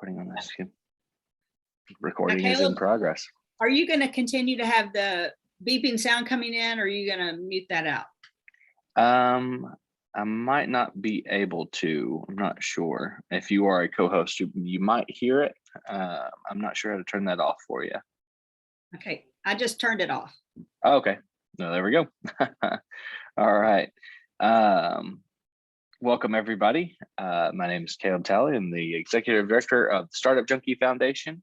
Recording on this. Recording is Caleb, in progress. are you going to continue to have the beeping sound coming in, or are you going to mute that out? I might not be able to. I'm not sure. If you are a co-host, you might hear it. I'm not sure how to turn that off for you. Okay, I just turned it off. Oh, okay. No, there we go. All right. Welcome, everybody. My name is Caleb Talley. I'm the Executive Director of the Startup Junkie Foundation.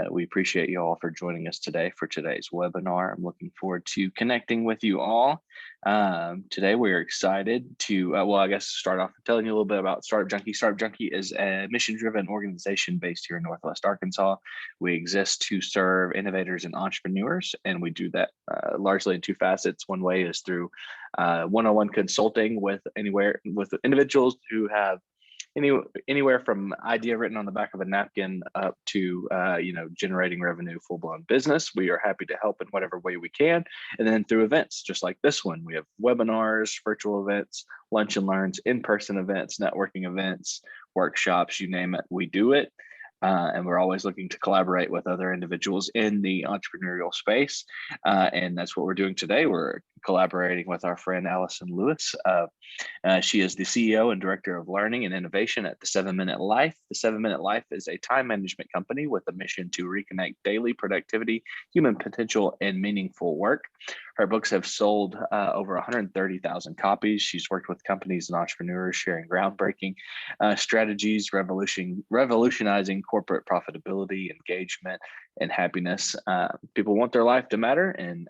We appreciate you all for joining us today for today's webinar. I'm looking forward to connecting with you all. Today, we're excited to, I guess start off telling you a little bit about Startup Junkie. Startup Junkie is a mission-driven organization based here in Northwest Arkansas. We exist to serve innovators and entrepreneurs, and we do that largely in two facets. One way is through one-on-one consulting with individuals who have anywhere from idea written on the back of a napkin up to generating revenue, full-blown business. We are happy to help in whatever way we can. And then through events just like this one, we have webinars, virtual events, lunch and learns, in-person events, networking events, workshops, you name it, we do it. And we're always looking to collaborate with other individuals in the entrepreneurial space. And that's what we're doing today. We're collaborating with our friend Allyson Lewis. She is the CEO and Director of Learning and Innovation at The 7 Minute Life. The 7 Minute Life is a time management company with a mission to reconnect daily productivity, human potential, and meaningful work. Her books have sold over 130,000 copies. She's worked with companies and entrepreneurs sharing groundbreaking strategies, revolutionizing corporate profitability, engagement, and happiness. People want their life to matter, and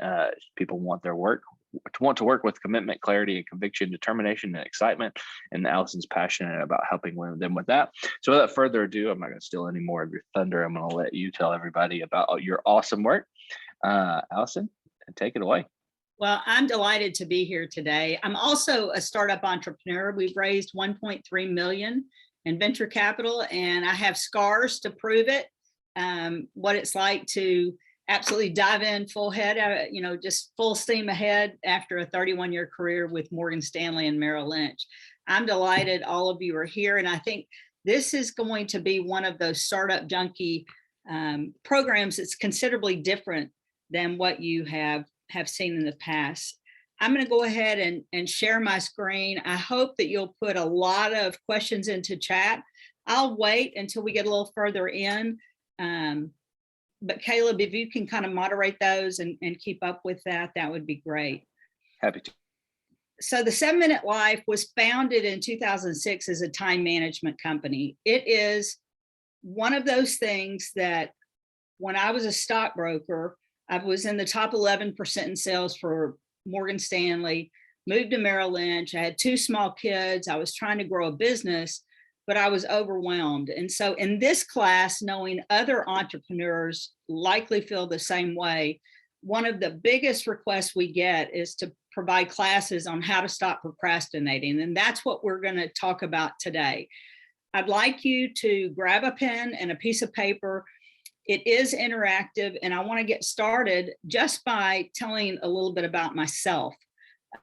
people want to work with commitment, clarity, and conviction, determination, and excitement. And Allyson's passionate about helping them with that. So without further ado, I'm not going to steal any more of your thunder. I'm going to let you tell everybody about your awesome work. Allyson, take it away. Well, I'm delighted to be here today. I'm also a startup entrepreneur. We've raised 1.3 million in venture capital, and I have scars to prove it. What it's like to absolutely dive in full head, just full steam ahead after a 31-year career with Morgan Stanley and Merrill Lynch. I'm delighted all of you are here, and I think this is going to be one of those Startup Junkie programs that's considerably different than what you have seen in the past. I'm going to go ahead and share my screen. I hope that you'll put a lot of questions into chat. I'll wait until we get a little further in. But Caleb, if you can kind of moderate those and keep up with that, that would be great. Happy to. So the 7 Minute Life was founded in 2006 as a time management company. It is one of those things that when I was a stockbroker, I was in the top 11% in sales for Morgan Stanley, moved to Merrill Lynch. I had 2 small kids. I was trying to grow a business, but I was overwhelmed. And so in this class, knowing other entrepreneurs likely feel the same way, one of the biggest requests we get is to provide classes on how to stop procrastinating. And that's what we're going to talk about today. I'd like you to grab a pen and a piece of paper. It is interactive, and I want to get started just by telling a little bit about myself.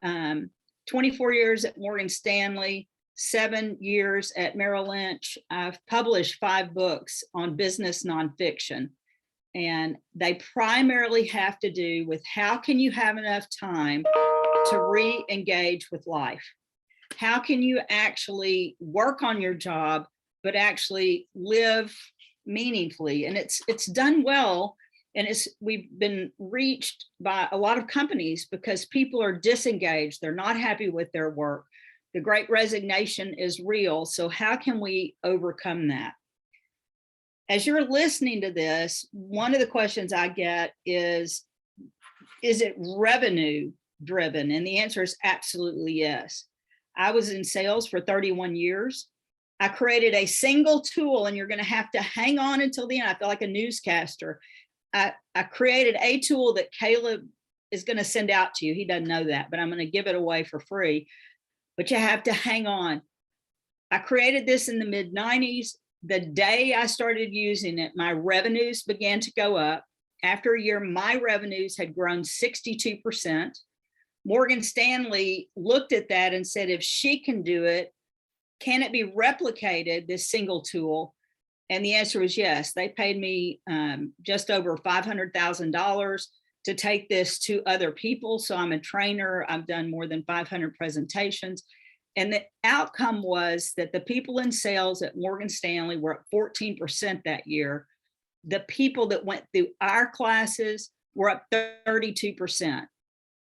24 years at Morgan Stanley, 7 years at Merrill Lynch. I've published 5 books on business nonfiction, and they primarily have to do with how can you have enough time to re-engage with life? How can you actually work on your job, but actually live meaningfully? And it's done well, and we've been reached by a lot of companies because people are disengaged. They're not happy with their work. The Great Resignation is real. So how can we overcome that? As you're listening to this, one of the questions I get is it revenue driven? And the answer is absolutely yes. I was in sales for 31 years. I created a single tool, and you're going to have to hang on until the end. I feel like a newscaster. I created a tool that Caleb is going to send out to you. He doesn't know that, but I'm going to give it away for free. But you have to hang on. I created this in the mid-90s. The day I started using it, my revenues began to go up. After a year, my revenues had grown 62%. Morgan Stanley looked at that and said, if she can do it, can it be replicated, this single tool? And the answer was yes. They paid me just over $500,000 to take this to other people. So I'm a trainer. I've done more than 500 presentations. And the outcome was that the people in sales at Morgan Stanley were up 14% that year. The people that went through our classes were up 32%.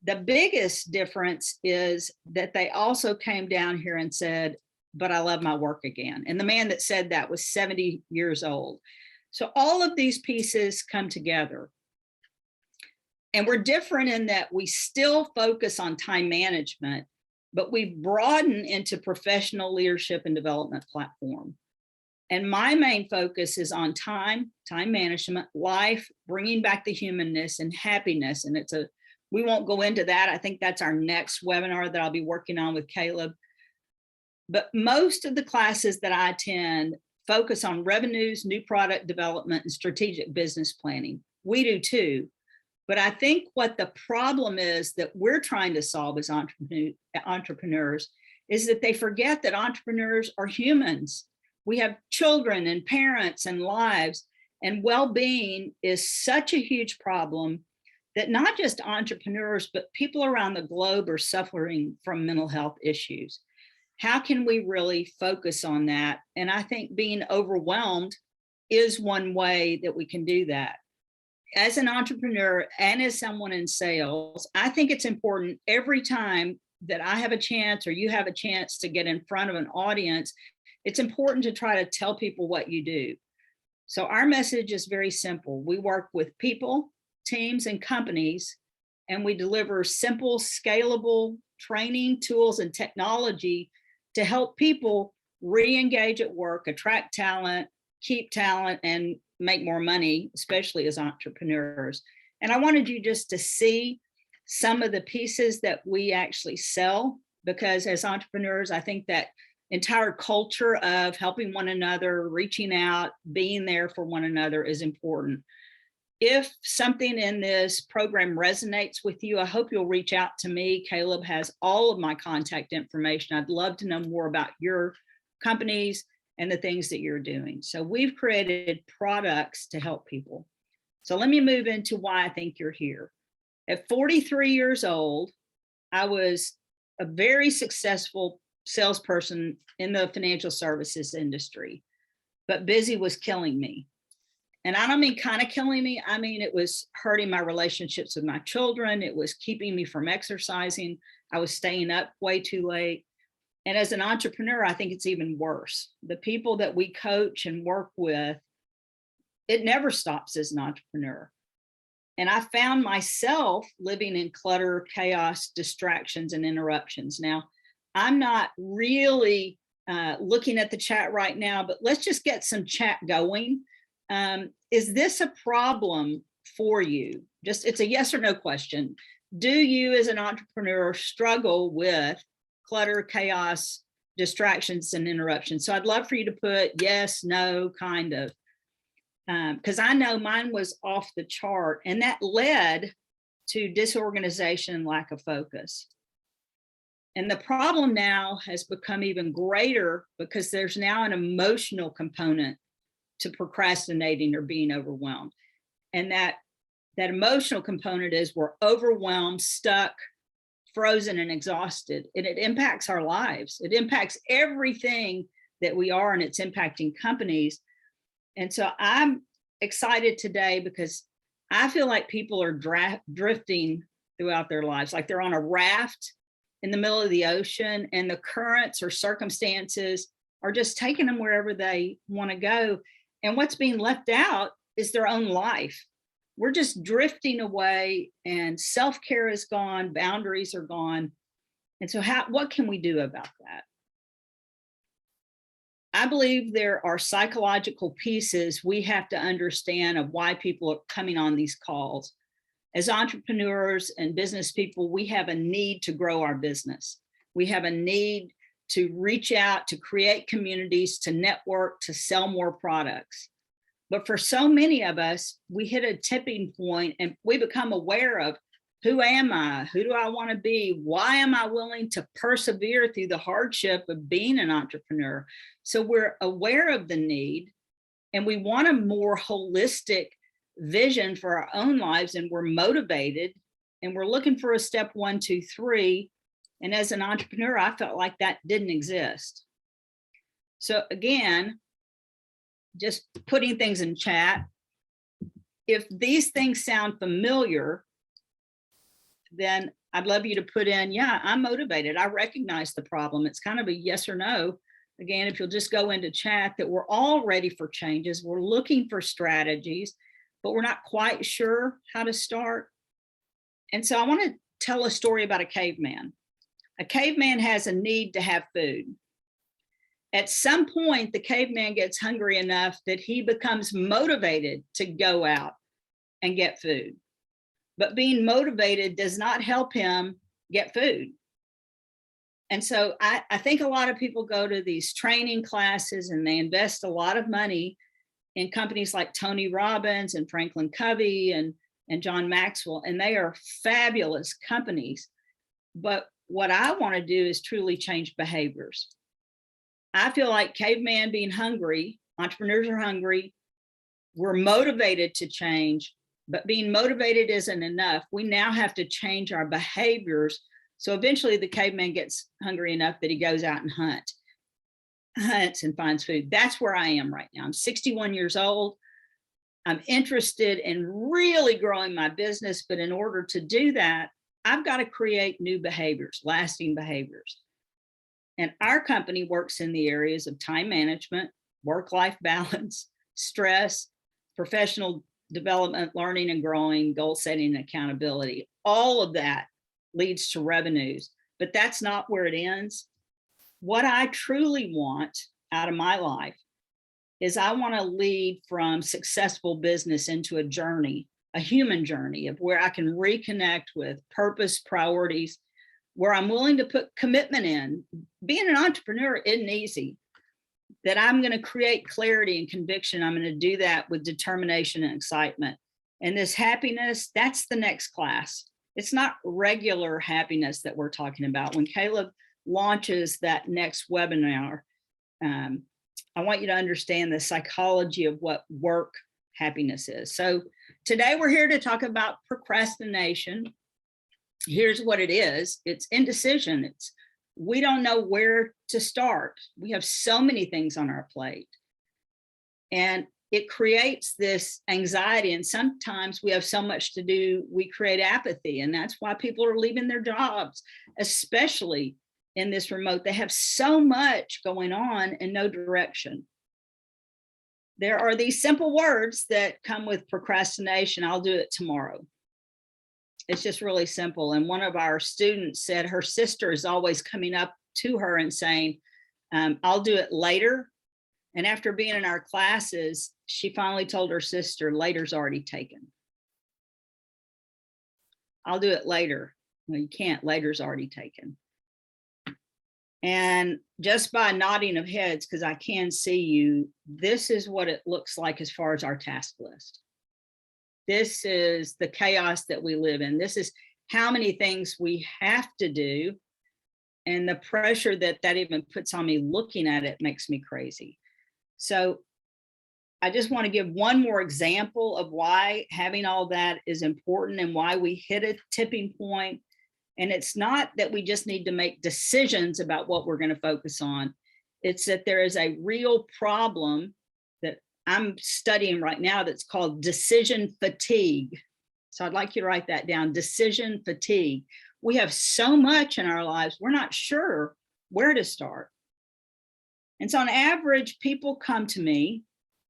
The biggest difference is that they also came down here and said, but I love my work again. And the man that said that was 70 years old. So all of these pieces come together. And we're different in that we still focus on time management, but we've broadened into professional leadership and development platform. And my main focus is on time management, life, bringing back the humanness and happiness. And we won't go into that. I think that's our next webinar that I'll be working on with Caleb. But most of the classes that I attend focus on revenues, new product development, and strategic business planning. We do too. But I think what the problem is that we're trying to solve as entrepreneurs is that they forget that entrepreneurs are humans. We have children and parents and lives, and well-being is such a huge problem that not just entrepreneurs, but people around the globe are suffering from mental health issues. How can we really focus on that? And I think being overwhelmed is one way that we can do that. As an entrepreneur and as someone in sales, I think it's important every time that I have a chance or you have a chance to get in front of an audience, it's important to try to tell people what you do. So our message is very simple. We work with people, teams, and companies, and we deliver simple, scalable training, tools, and technology to help people re-engage at work, attract talent, keep talent, and make more money, especially as entrepreneurs. And I wanted you just to see some of the pieces that we actually sell, because as entrepreneurs, I think that entire culture of helping one another, reaching out, being there for one another is important. If something in this program resonates with you, I hope you'll reach out to me. Caleb has all of my contact information. I'd love to know more about your companies and the things that you're doing. So we've created products to help people. So let me move into why I think you're here. At 43 years old, I was a very successful salesperson in the financial services industry, but busy was killing me. And I don't mean kind of killing me. I mean, it was hurting my relationships with my children. It was keeping me from exercising. I was staying up way too late. And as an entrepreneur, I think it's even worse. The people that we coach and work with, it never stops as an entrepreneur. And I found myself living in clutter, chaos, distractions, and interruptions. Now, I'm not really looking at the chat right now, but let's just get some chat going. Is this a problem for you? It's a yes or no question. Do you as an entrepreneur struggle with clutter, chaos, distractions, and interruptions? So I'd love for you to put yes, no, kind of, because I know mine was off the chart, and that led to disorganization and lack of focus. And the problem now has become even greater because there's now an emotional component to procrastinating or being overwhelmed. And that emotional component is we're overwhelmed, stuck, frozen, and exhausted. And it impacts our lives. It impacts everything that we are, and it's impacting companies. And so I'm excited today because I feel like people are drifting throughout their lives, like they're on a raft in the middle of the ocean, and the currents or circumstances are just taking them wherever they want to go. And what's being left out is their own life. We're just drifting away, and self-care is gone, boundaries are gone. And so what can we do about that? I believe there are psychological pieces we have to understand of why people are coming on these calls. As entrepreneurs and business people, we have a need to grow our business. We have a need to reach out, to create communities, to network, to sell more products. But for so many of us, we hit a tipping point and we become aware of, who am I? Who do I want to be? Why am I willing to persevere through the hardship of being an entrepreneur? So we're aware of the need, and we want a more holistic vision for our own lives, and we're motivated and we're looking for a step 1, 2, 3. And as an entrepreneur, I felt like that didn't exist. So again, just putting things in chat, if these things sound familiar, then I'd love you to put in, yeah, I'm motivated. I recognize the problem. It's kind of a yes or no. Again, if you'll just go into chat, that we're all ready for changes. We're looking for strategies, but we're not quite sure how to start. And so I want to tell a story about a caveman. A caveman has a need to have food. At some point, the caveman gets hungry enough that he becomes motivated to go out and get food. But being motivated does not help him get food. And so I think a lot of people go to these training classes and they invest a lot of money in companies like Tony Robbins and Franklin Covey and John Maxwell, and they are fabulous companies. But what I want to do is truly change behaviors. I feel like caveman being hungry, entrepreneurs are hungry, we're motivated to change, but being motivated isn't enough. We now have to change our behaviors. So eventually the caveman gets hungry enough that he goes out and hunts and finds food. That's where I am right now. I'm 61 years old. I'm interested in really growing my business, but in order to do that, I've got to create new behaviors, lasting behaviors. And our company works in the areas of time management, work-life balance, stress, professional development, learning and growing, goal setting, and accountability. All of that leads to revenues, but that's not where it ends. What I truly want out of my life is I want to lead from successful business into a journey, a human journey of where I can reconnect with purpose, priorities, where I'm willing to put commitment in. Being an entrepreneur isn't easy. That I'm going to create clarity and conviction. I'm going to do that with determination and excitement. And this happiness, that's the next class. It's not regular happiness that we're talking about. When Caleb launches that next webinar, I want you to understand the psychology of what work happiness is. So today we're here to talk about procrastination. Here's what it is. It's indecision. It's we don't know where to start. We have so many things on our plate. And it creates this anxiety. And sometimes we have so much to do, we create apathy. And that's why people are leaving their jobs, especially in this remote. They have so much going on and no direction. There are these simple words that come with procrastination. I'll do it tomorrow. It's just really simple. And one of our students said her sister is always coming up to her and saying, I'll do it later. And after being in our classes, she finally told her sister, later's already taken. I'll do it later. Well, you can't, later's already taken. And just by nodding of heads, because I can see you, this is what it looks like as far as our task list. This is the chaos that we live in. This is how many things we have to do. And the pressure that even puts on me looking at it makes me crazy. So I just want to give one more example of why having all that is important and why we hit a tipping point. And it's not that we just need to make decisions about what we're going to focus on. It's that there is a real problem that I'm studying right now that's called decision fatigue. So I'd like you to write that down, decision fatigue. We have so much in our lives, we're not sure where to start. And so on average, people come to me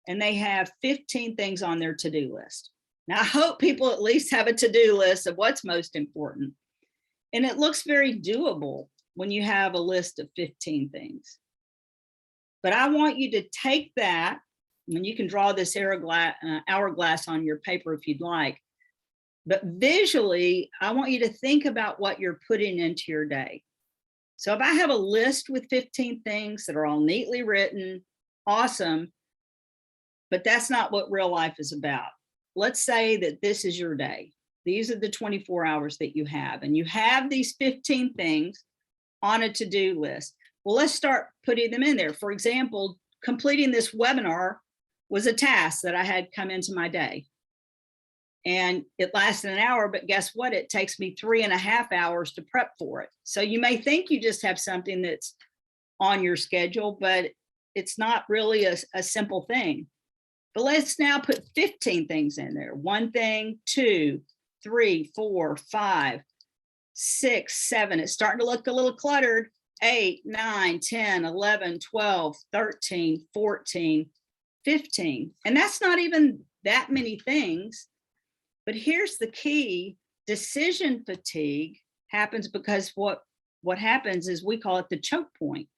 and they have 15 things on their to-do list. Now, I hope people at least have a to-do list of what's most important. And it looks very doable when you have a list of 15 things. But I want you to take that, and you can draw this hourglass on your paper if you'd like. But visually, I want you to think about what you're putting into your day. So if I have a list with 15 things that are all neatly written, awesome, but that's not what real life is about. Let's say that this is your day. These are the 24 hours that you have, and you have these 15 things on a to-do list. Well, let's start putting them in there. For example, completing this webinar was a task that I had come into my day. And it lasted an hour, but guess what? It takes me 3.5 hours to prep for it. So you may think you just have something that's on your schedule, but it's not really a simple thing. But let's now put 15 things in there. 1 thing, 2, 3, 4, 5, 6, 7. It's starting to look a little cluttered. 8, 9, 10, 11, 12, 13, 14, 15. And that's not even that many things. But here's the key: decision fatigue happens because what happens is we call it the choke point.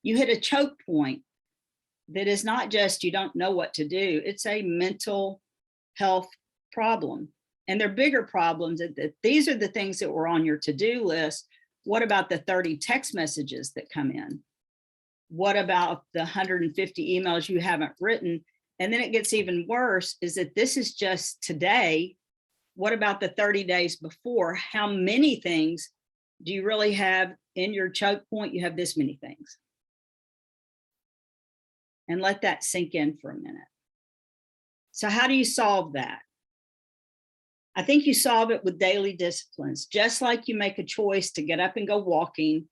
You hit a choke point that is not just you don't know what to do, it's a mental health problem. And they're bigger problems. That these are the things that were on your to-do list. What about the 30 text messages that come in? What about the 150 emails you haven't written? And then it gets even worse, is that this is just today. What about the 30 days before? How many things do you really have in your choke point? You have this many things. And let that sink in for a minute. So how do you solve that? I think you solve it with daily disciplines. Just like you make a choice to get up and go walking,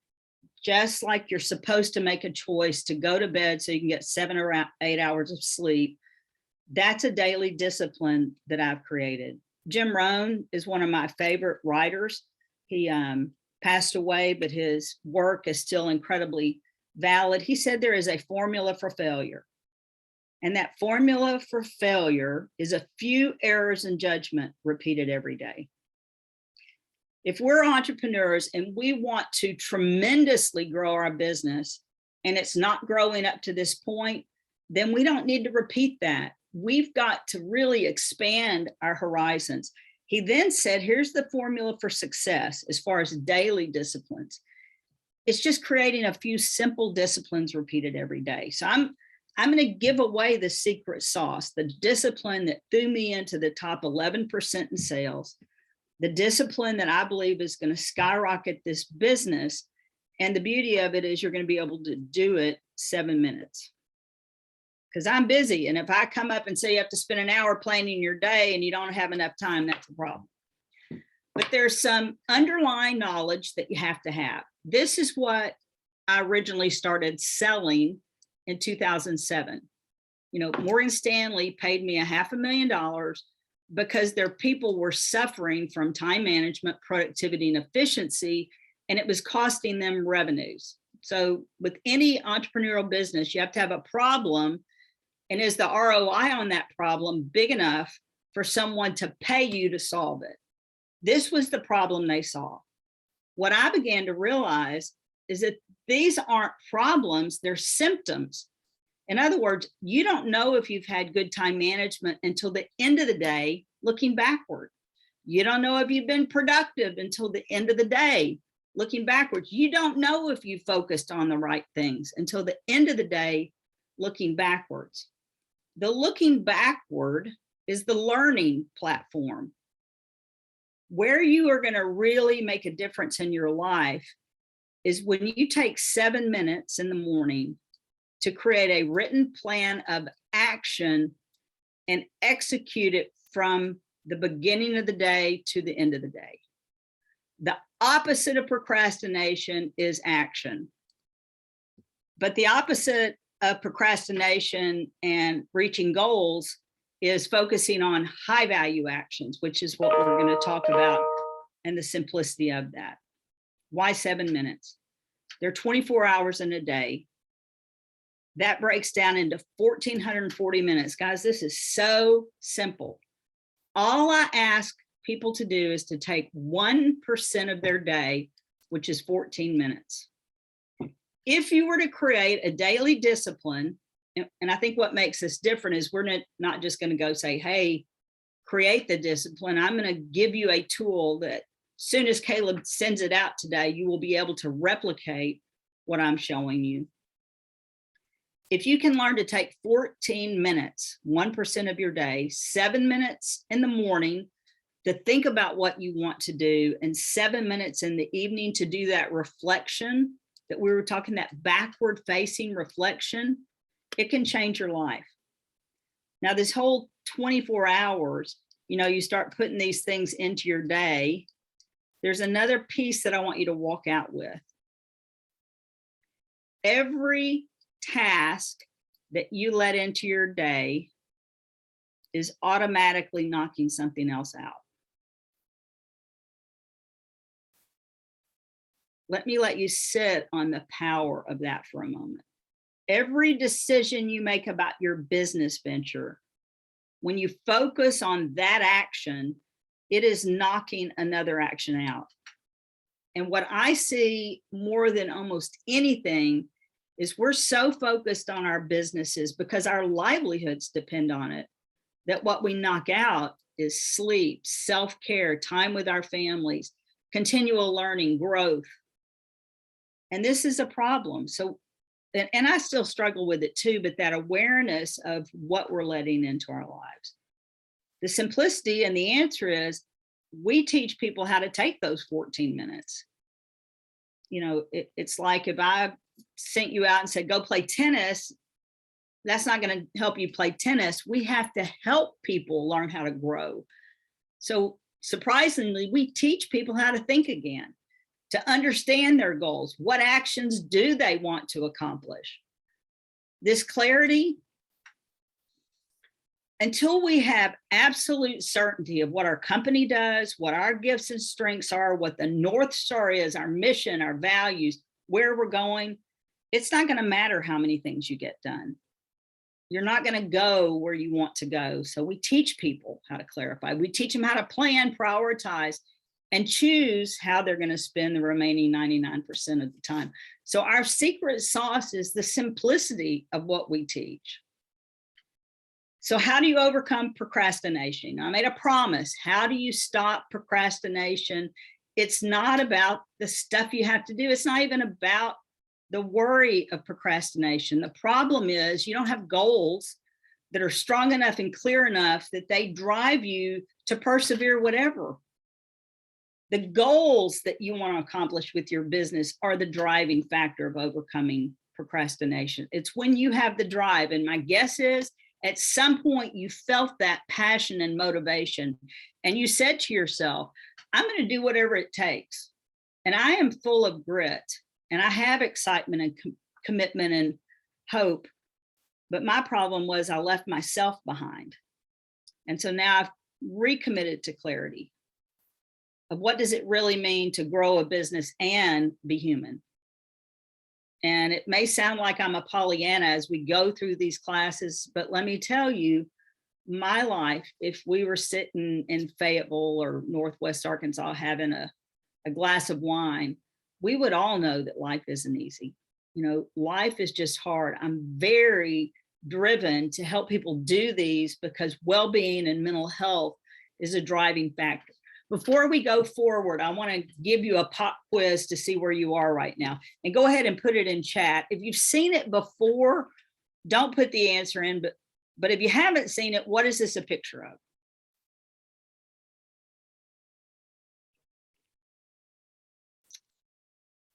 just like you're supposed to make a choice to go to bed so you can get 7 or 8 hours of sleep. That's a daily discipline that I've created. Jim Rohn is one of my favorite writers. He passed away, but his work is still incredibly valid. He said there is a formula for failure. And that formula for failure is a few errors in judgment repeated every day. If we're entrepreneurs and we want to tremendously grow our business and it's not growing up to this point, then we don't need to repeat that. We've got to really expand our horizons. He then said, here's the formula for success as far as daily disciplines. It's just creating a few simple disciplines repeated every day. So I'm going to give away the secret sauce, the discipline that threw me into the top 11% in sales, the discipline that I believe is going to skyrocket this business. And the beauty of it is you're going to be able to do it 7 minutes. Because I'm busy. And if I come up and say you have to spend an hour planning your day and you don't have enough time, that's a problem. But there's some underlying knowledge that you have to have. This is what I originally started selling in 2007. You know, Morgan Stanley paid me $500,000 because their people were suffering from time management, productivity, and efficiency, and it was costing them revenues. So with any entrepreneurial business, you have to have a problem. And is the ROI on that problem big enough for someone to pay you to solve it? This was the problem they saw. What I began to realize is that these aren't problems, they're symptoms. In other words, you don't know if you've had good time management until the end of the day, looking backward. You don't know if you've been productive until the end of the day, looking backwards. You don't know if you focused on the right things until the end of the day, looking backwards. The looking backward is the learning platform. Where you are going to really make a difference in your life is when you take 7 minutes in the morning to create a written plan of action and execute it from the beginning of the day to the end of the day. The opposite of procrastination is action. But the opposite of procrastination and reaching goals is focusing on high value actions, which is what we're going to talk about and the simplicity of that. Why 7 minutes? There are 24 hours in a day. That breaks down into 1,440 minutes. Guys, this is so simple. All I ask people to do is to take 1% of their day, which is 14 minutes. If you were to create a daily discipline, and I think what makes this different is we're not just going to go say, hey, create the discipline. I'm going to give you a tool that as soon as Caleb sends it out today, you will be able to replicate what I'm showing you. If you can learn to take 14 minutes, 1% of your day, 7 minutes in the morning to think about what you want to do, and 7 minutes in the evening to do that reflection that we were talking, that backward facing reflection. it can change your life. Now, this whole 24 hours, you start putting these things into your day. There's another piece that I want you to walk out with. Every task that you let into your day is automatically knocking something else out. Let me let you sit on the power of that for a moment. Every decision you make about your business venture, when you focus on that action, it is knocking another action out. And what I see more than almost anything is we're so focused on our businesses because our livelihoods depend on it, that what we knock out is sleep, self-care, time with our families, continual learning, growth. And this is a problem. So, and I still struggle with it too, but that awareness of what we're letting into our lives. The simplicity and the answer is we teach people how to take those 14 minutes. It's like if I sent you out and said, go play tennis, that's not going to help you play tennis. We have to help people learn how to grow. So surprisingly, we teach people how to think again, to understand their goals. What actions do they want to accomplish? This clarity, until we have absolute certainty of what our company does, what our gifts and strengths are, what the North Star is, our mission, our values, where we're going, it's not going to matter how many things you get done. You're not going to go where you want to go. So we teach people how to clarify. We teach them how to plan, prioritize, and choose how they're going to spend the remaining 99% of the time. So our secret sauce is the simplicity of what we teach. So how do you overcome procrastination? I made a promise. How do you stop procrastination? It's not about the stuff you have to do. It's not even about the worry of procrastination. The problem is you don't have goals that are strong enough and clear enough that they drive you to persevere whatever. The goals that you want to accomplish with your business are the driving factor of overcoming procrastination. It's when you have the drive. And my guess is at some point you felt that passion and motivation and you said to yourself, I'm going to do whatever it takes. And I am full of grit and I have excitement and commitment and hope. But my problem was I left myself behind. And so now I've recommitted to clarity of what does it really mean to grow a business and be human. And it may sound like I'm a Pollyanna as we go through these classes, but let me tell you, my life, if we were sitting in Fayetteville or Northwest Arkansas having a glass of wine, we would all know that life isn't easy. Life is just hard. I'm very driven to help people do these because well-being and mental health is a driving factor. Before we go forward, I want to give you a pop quiz to see where you are right now. And go ahead and put it in chat. If you've seen it before, don't put the answer in, but if you haven't seen it, what is this a picture of?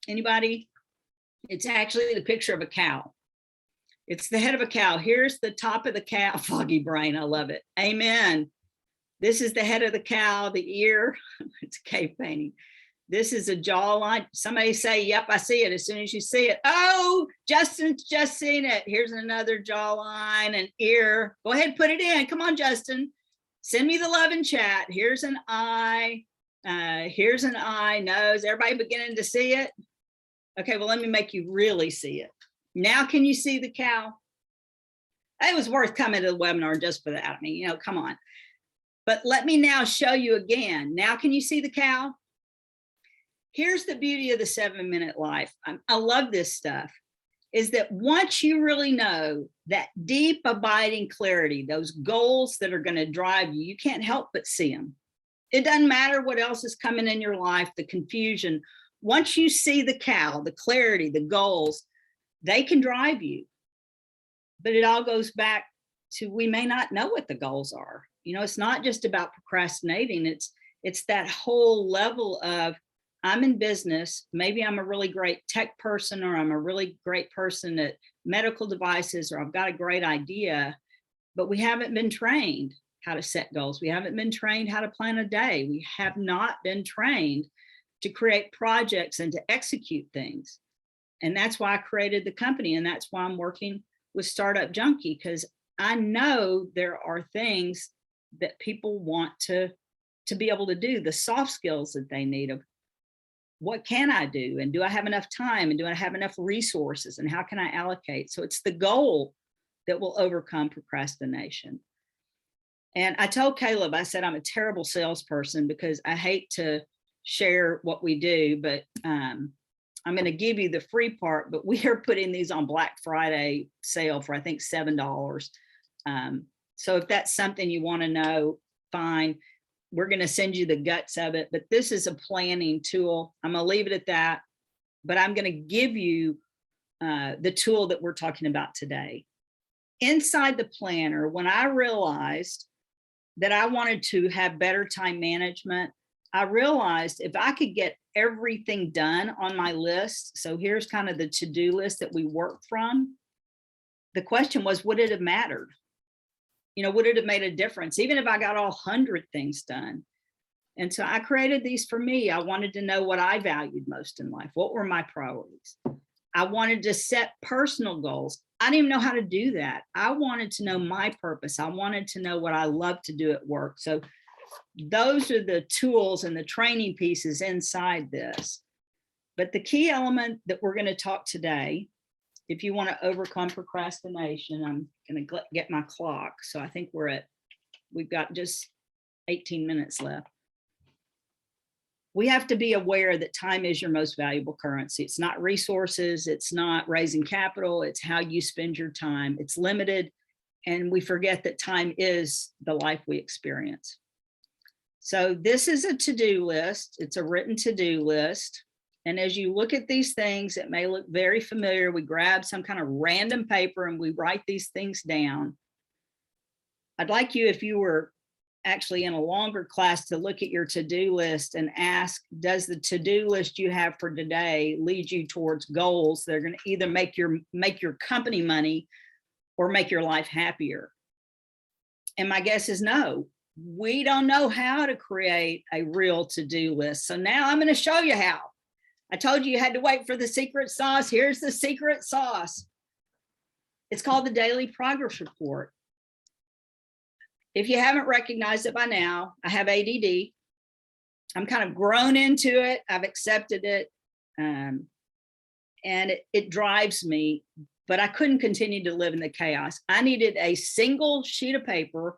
Anybody? It's actually the picture of a cow. It's the head of a cow. Here's the top of the cow. Foggy brain, I love it. Amen. This is the head of the cow, the ear. It's a cave painting. This is a jawline. Somebody say, yep, I see it as soon as you see it. Oh, Justin's just seen it. Here's another jawline and ear. Go ahead, put it in. Come on, Justin. Send me the love in chat. Here's an eye. Here's an eye, nose. Everybody beginning to see it? Okay, well, let me make you really see it. Now, can you see the cow? It was worth coming to the webinar just for that. I mean, come on. But let me now show you again. Now, can you see the cow? Here's the beauty of the 7-minute life. I love this stuff, is that once you really know that deep abiding clarity, those goals that are going to drive you, you can't help but see them. It doesn't matter what else is coming in your life, the confusion. Once you see the cow, the clarity, the goals, they can drive you. But it all goes back to we may not know what the goals are. It's not just about procrastinating. It's that whole level of I'm in business. Maybe I'm a really great tech person or I'm a really great person at medical devices, or I've got a great idea, but we haven't been trained how to set goals. We haven't been trained how to plan a day. We have not been trained to create projects and to execute things. And that's why I created the company. And that's why I'm working with Startup Junkie, because I know there are things that people want to be able to do, the soft skills that they need of what can I do? And do I have enough time? And do I have enough resources? And how can I allocate? So it's the goal that will overcome procrastination. And I told Caleb, I said, I'm a terrible salesperson because I hate to share what we do, but I'm going to give you the free part, but we are putting these on Black Friday sale for, I think, $7. So if that's something you want to know, fine. We're going to send you the guts of it, but this is a planning tool. I'm going to leave it at that, but I'm going to give you the tool that we're talking about today. Inside the planner, when I realized that I wanted to have better time management, I realized if I could get everything done on my list, so here's kind of the to-do list that we work from, the question was, would it have mattered? You know, would it have made a difference, even if I got all 100 things done? And so I created these for me. I wanted to know what I valued most in life. What were my priorities? I wanted to set personal goals. I didn't even know how to do that. I wanted to know my purpose. I wanted to know what I love to do at work. So those are the tools and the training pieces inside this. But the key element that we're going to talk today, if you want to overcome procrastination, I'm going to get my clock. So I think we've got just 18 minutes left. We have to be aware that time is your most valuable currency. It's not resources. It's not raising capital. It's how you spend your time. It's limited. And we forget that time is the life we experience. So this is a to-do list. It's a written to-do list. And as you look at these things, it may look very familiar. We grab some kind of random paper and we write these things down. I'd like you, if you were actually in a longer class, to look at your to-do list and ask, does the to-do list you have for today lead you towards goals that are going to either make your company money or make your life happier? And my guess is no. We don't know how to create a real to-do list. So now I'm going to show you how. I told you had to wait for the secret sauce. Here's the secret sauce. It's called the Daily Progress Report. If you haven't recognized it by now, I have ADD. I'm kind of grown into it. I've accepted it. And it drives me, but I couldn't continue to live in the chaos. I needed a single sheet of paper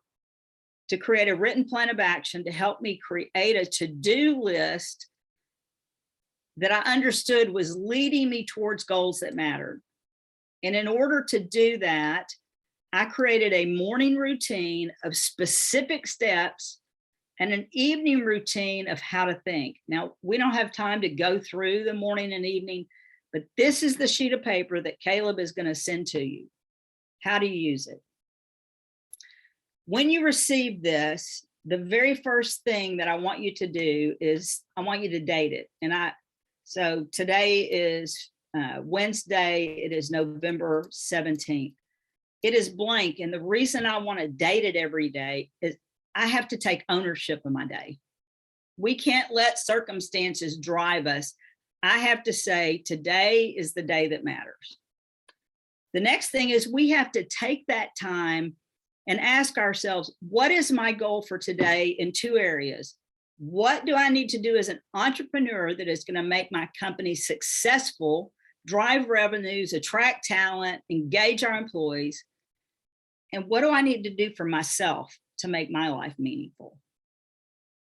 to create a written plan of action to help me create a to-do list that I understood was leading me towards goals that mattered. And in order to do that, I created a morning routine of specific steps and an evening routine of how to think. Now, we don't have time to go through the morning and evening, but this is the sheet of paper that Caleb is going to send to you. How do you use it? When you receive this, the very first thing that I want you to do is I want you to date it. So today is Wednesday. It is November 17th. It is blank. And the reason I want to date it every day is I have to take ownership of my day. We can't let circumstances drive us. I have to say, today is the day that matters. The next thing is we have to take that time and ask ourselves, what is my goal for today in two areas? What do I need to do as an entrepreneur that is going to make my company successful, drive revenues, attract talent, engage our employees? And what do I need to do for myself to make my life meaningful?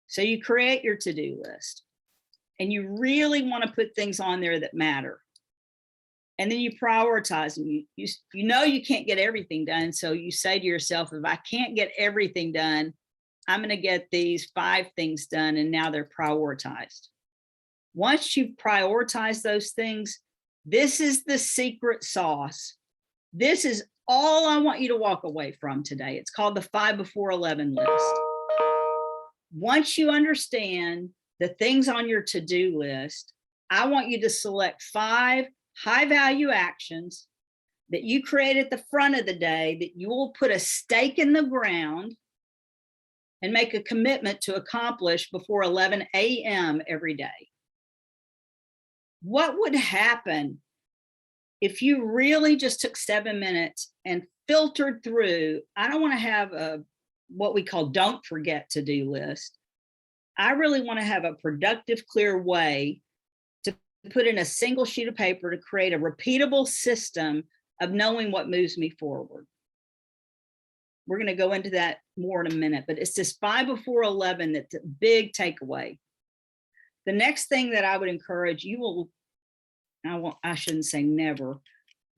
So you create your to-do list and you really want to put things on there that matter. And then you prioritize them. You know you can't get everything done. So you say to yourself, if I can't get everything done, I'm going to get these 5 things done, and now they're prioritized. Once you've prioritized those things, this is the secret sauce. This is all I want you to walk away from today. It's called the 5 before 11 list. Once you understand the things on your to-do list, I want you to select 5 high-value actions that you create at the front of the day that you will put a stake in the ground and make a commitment to accomplish before 11 a.m. every day. What would happen if you really just took 7 minutes and filtered through? I don't want to have a what we call don't forget to-do list. I really want to have a productive, clear way to put in a single sheet of paper to create a repeatable system of knowing what moves me forward. We're going to go into that more in a minute, but it's this 5 before 11 that's a big takeaway. The next thing that I would encourage you will, I shouldn't say never.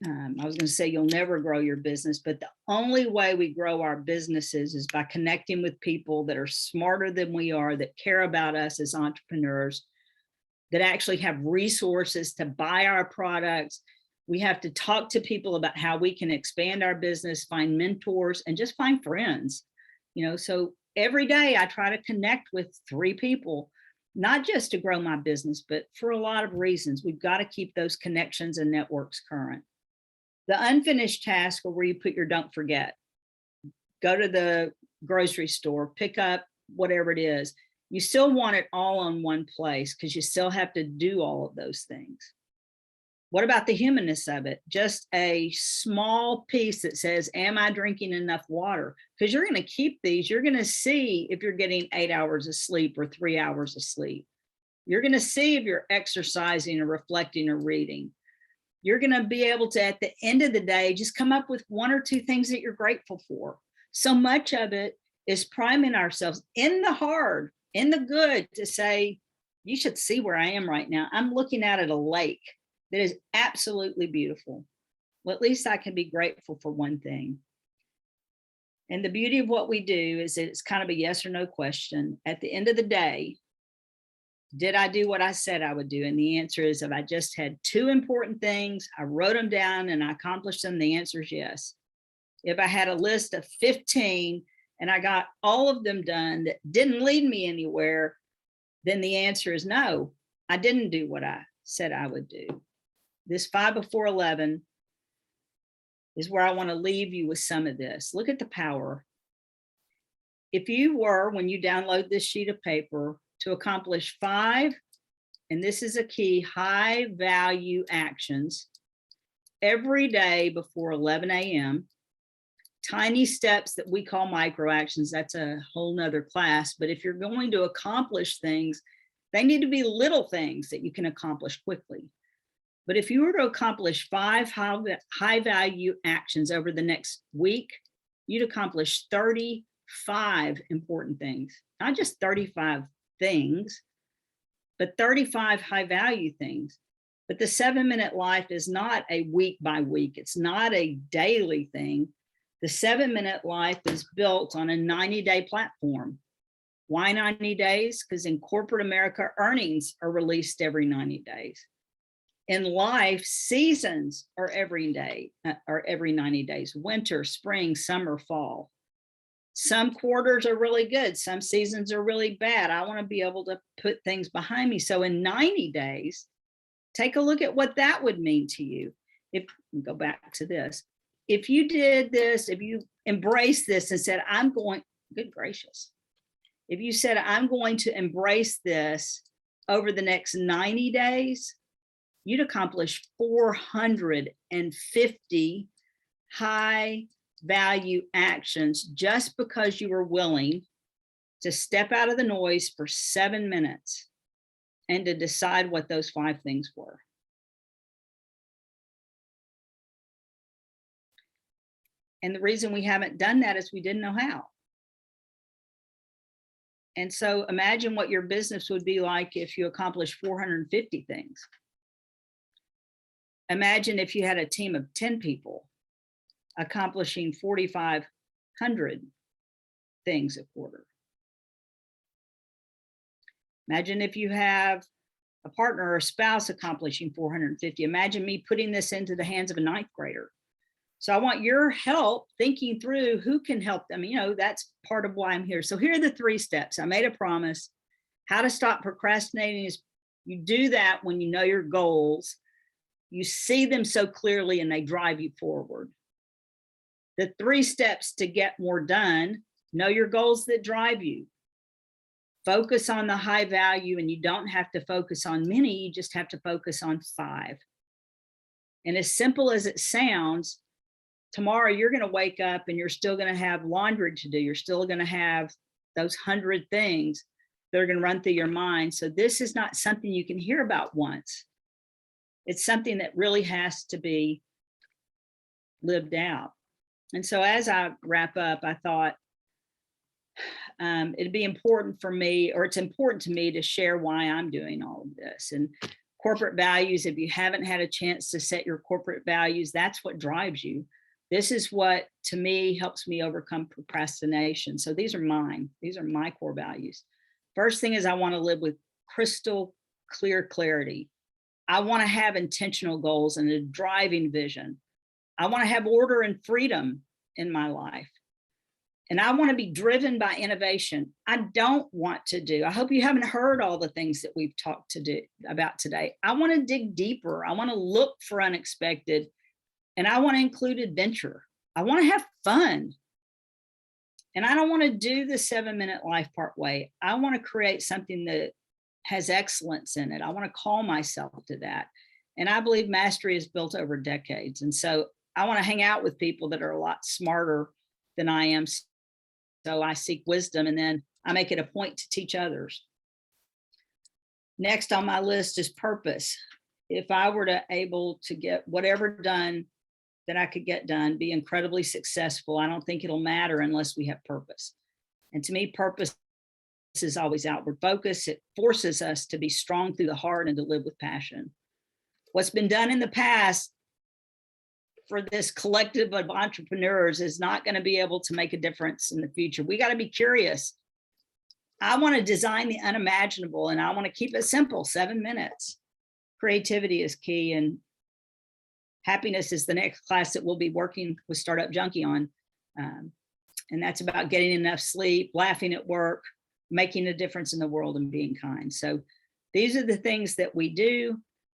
I was going to say you'll never grow your business, but the only way we grow our businesses is by connecting with people that are smarter than we are, that care about us as entrepreneurs, that actually have resources to buy our products. We have to talk to people about how we can expand our business, find mentors, and just find friends. So every day I try to connect with 3 people, not just to grow my business, but for a lot of reasons. We've got to keep those connections and networks current. The unfinished task are where you put your don't forget. Go to the grocery store, pick up whatever it is. You still want it all on one place because you still have to do all of those things. What about the humanness of it? Just a small piece that says, am I drinking enough water? Because you're going to keep these. You're going to see if you're getting 8 hours of sleep or 3 hours of sleep. You're going to see if you're exercising or reflecting or reading. You're going to be able to, at the end of the day, just come up with 1 or 2 things that you're grateful for. So much of it is priming ourselves in the hard, in the good, to say, you should see where I am right now. I'm looking out at a lake that is absolutely beautiful. Well, at least I can be grateful for one thing. And the beauty of what we do is that it's kind of a yes or no question. At the end of the day, did I do what I said I would do? And the answer is, if I just had 2 important things, I wrote them down and I accomplished them, the answer is yes. If I had a list of 15 and I got all of them done that didn't lead me anywhere, then the answer is no, I didn't do what I said I would do. This 5 before 11 is where I want to leave you with some of this. Look at the power. If you were, when you download this sheet of paper, to accomplish 5, and this is a key, high value actions every day before 11 a.m., tiny steps that we call micro actions, that's a whole nother class. But if you're going to accomplish things, they need to be little things that you can accomplish quickly. But if you were to accomplish 5 high value actions over the next week, you'd accomplish 35 important things, not just 35 things, but 35 high value things. But the 7-minute life is not a week by week. It's not a daily thing. The 7-minute life is built on a 90-day platform. Why 90 days? Because in corporate America, earnings are released every 90 days. In life, seasons are every day, or every 90 days, winter, spring, summer, fall. Some quarters are really good. Some seasons are really bad. I want to be able to put things behind me. So in 90 days, take a look at what that would mean to you. If go back to this, if you did this, if you embraced this and said, I'm going, good gracious. If you said, I'm going to embrace this over the next 90 days, you'd accomplish 450 high value actions just because you were willing to step out of the noise for 7 minutes and to decide what those 5 things were. And the reason we haven't done that is we didn't know how. And so imagine what your business would be like if you accomplished 450 things. Imagine if you had a team of 10 people accomplishing 4,500 things a quarter. Imagine if you have a partner or a spouse accomplishing 450. Imagine me putting this into the hands of a 9th grader. So I want your help thinking through who can help them. That's part of why I'm here. So here are the 3 steps. I made a promise. How to stop procrastinating is you do that when you know your goals. You see them so clearly and they drive you forward. The 3 steps to get more done: know your goals that drive you. Focus on the high value, and you don't have to focus on many, you just have to focus on 5. And as simple as it sounds, tomorrow you're going to wake up and you're still going to have laundry to do. You're still going to have those 100 things that are going to run through your mind. So this is not something you can hear about once. It's something that really has to be lived out. And so as I wrap up, I thought it'd be important for me, or it's important to me, to share why I'm doing all of this. And corporate values, if you haven't had a chance to set your corporate values, that's what drives you. This is what, to me, helps me overcome procrastination. So these are mine. These are my core values. First thing is, I want to live with crystal clear clarity. I want to have intentional goals and a driving vision. I want to have order and freedom in my life. And I want to be driven by innovation. I don't want to do, I hope you haven't heard all the things that we've talked about today. I want to dig deeper. I want to look for unexpected, and I want to include adventure. I want to have fun. And I don't want to do the 7-minute life part way. I want to create something that has excellence in it. I want to call myself to that. And I believe mastery is built over decades. And so I want to hang out with people that are a lot smarter than I am. So I seek wisdom, and then I make it a point to teach others. Next on my list is purpose. If I were to able to get whatever done that I could get done, be incredibly successful, I don't think it'll matter unless we have purpose. And to me, purpose is always outward focus. It forces us to be strong through the heart and to live with passion. What's been done in the past for this collective of entrepreneurs is not going to be able to make a difference in the future. We got to be curious. I want to design the unimaginable, and I want to keep it simple, 7 minutes. Creativity is key, and happiness is the next class that we'll be working with Startup Junkie on. And that's about getting enough sleep, laughing at work, making a difference in the world, and being kind. So these are the things that we do.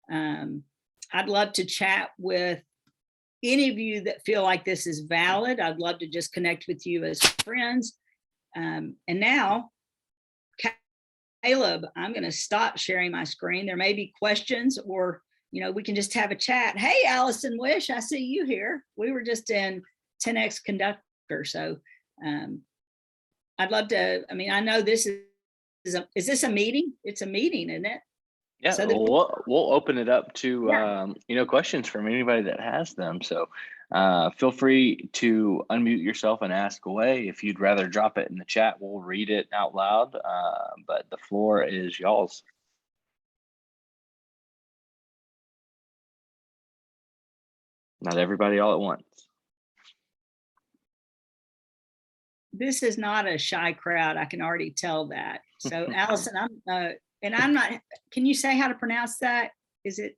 I'd love to chat with any of you that feel like this is valid. I'd love to just connect with you as friends. And now, Caleb, I'm going to stop sharing my screen. There may be questions, or we can just have a chat. Hey, Allyson Lewis, I see you here. We were just in 10X Conductor. So I'd love to, I know this is this a meeting? It's a meeting, isn't it? Yeah, So we'll open it up to questions from anybody that has them. So feel free to unmute yourself and ask away. If you'd rather drop it in the chat, we'll read it out loud. But the floor is y'all's. Not everybody all at once. This is not a shy crowd. I can already tell that. So Allyson, I'm not, can you say how to pronounce that? Is it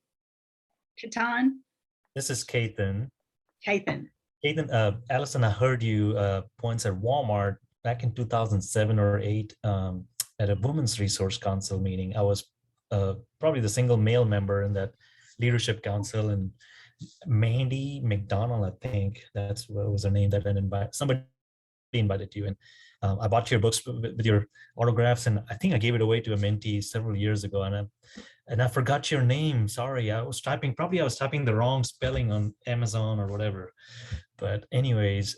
Katan? This is Kathan. Kathan. Kathan, Allyson, I heard you points at Walmart back in 2007 or 8 at a Women's Resource Council meeting. I was probably the single male member in that leadership council, and Mandy McDonald, I think that's what was her name, that somebody invited you, and I bought your books with your autographs, and I think I gave it away to a mentee several years ago, and I forgot your name. Sorry, I was typing the wrong spelling on Amazon or whatever. But anyways,